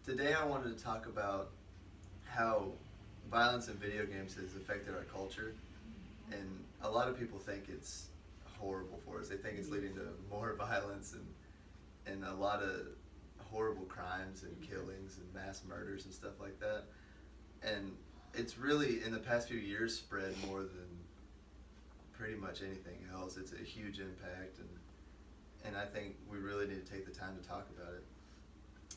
Today I wanted to talk about how violence in video games has affected our culture, and a lot of people think it's horrible for us. They think it's leading to more violence and a lot of horrible crimes and killings and mass murders and stuff like that. And it's really, in the past few years, spread more than pretty much anything else. It's a huge impact, and I think we really need to take the time to talk about it.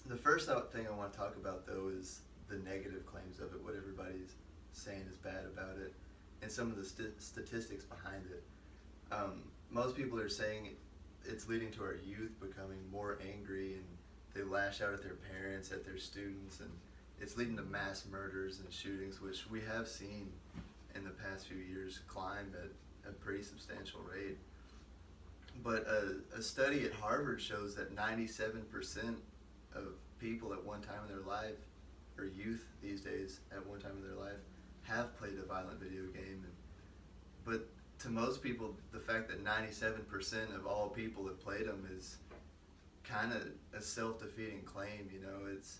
The first thing I want to talk about, though, is the negative claims of it, what everybody's saying is bad about it, and some of the statistics behind it. Most people are saying it's leading to our youth becoming more angry, and they lash out at their parents, at their students, and it's leading to mass murders and shootings, which we have seen in the past few years climb at a pretty substantial rate. But a study at Harvard shows that 97% of people at one time in their life, or youth these days at one time in their life, have played a violent video game. But to most people, the fact that 97% of all people have played them is kind of a self-defeating claim. You know, it's,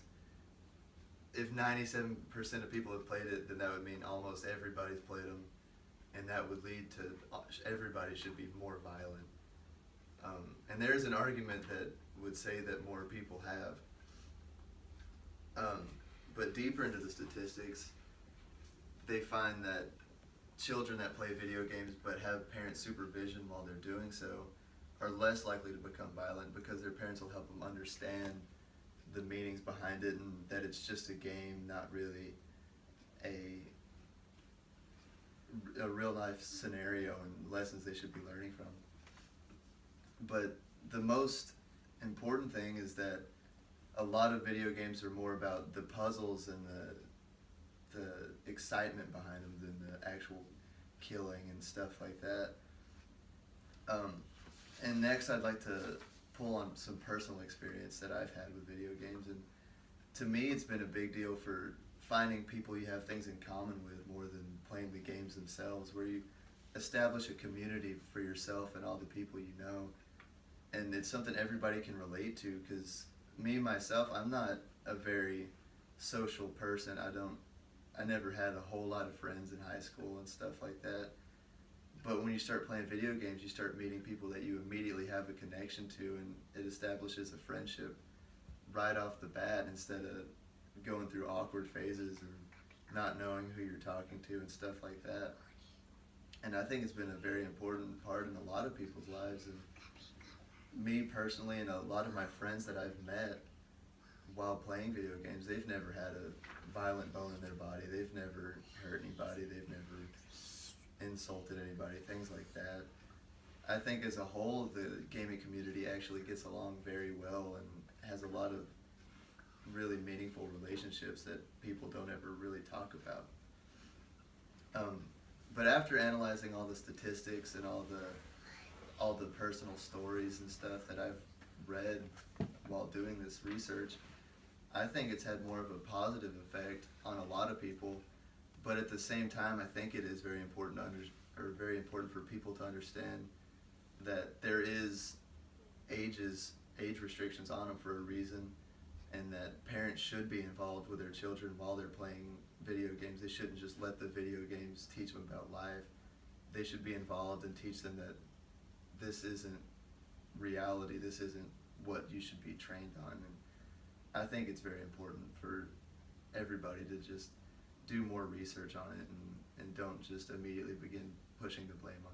if 97% of people have played it, then that would mean almost everybody's played them, and that would lead to everybody should be more violent. And there's an argument that would say that more people have. But deeper into the statistics, they find that children that play video games but have parent supervision while they're doing so are less likely to become violent because their parents will help them understand the meanings behind it and that it's just a game, not really a real life scenario and lessons they should be learning from. But the most important thing is that a lot of video games are more about the puzzles and the excitement behind them than the actual killing and stuff like that. And next I'd like to pull on some personal experience that I've had with video games, and to me it's been a big deal for finding people you have things in common with more than playing the games themselves, where you establish a community for yourself and all the people you know. And it's something everybody can relate to, because me, myself, I'm not a very social person. I never had a whole lot of friends in high school and stuff like that. But when you start playing video games, you start meeting people that you immediately have a connection to, and it establishes a friendship right off the bat instead of going through awkward phases and not knowing who you're talking to and stuff like that. And I think it's been a very important part in a lot of people's lives. And me personally, and a lot of my friends that I've met while playing video games, they've never had a violent bone in their body. They've never hurt anybody. They've never insulted anybody, things like that. I think as a whole, the gaming community actually gets along very well and has a lot of really meaningful relationships that people don't ever really talk about. But after analyzing all the statistics and all the personal stories and stuff that I've read while doing this research, I think it's had more of a positive effect on a lot of people. But at the same time, I think it is very important for people to understand that there is age restrictions on them for a reason, and that parents should be involved with their children while they're playing video games. They shouldn't just let the video games teach them about life. They should be involved and teach them that this isn't reality, this isn't what you should be trained on. And I think it's very important for everybody to just do more research on it and don't just immediately begin pushing the blame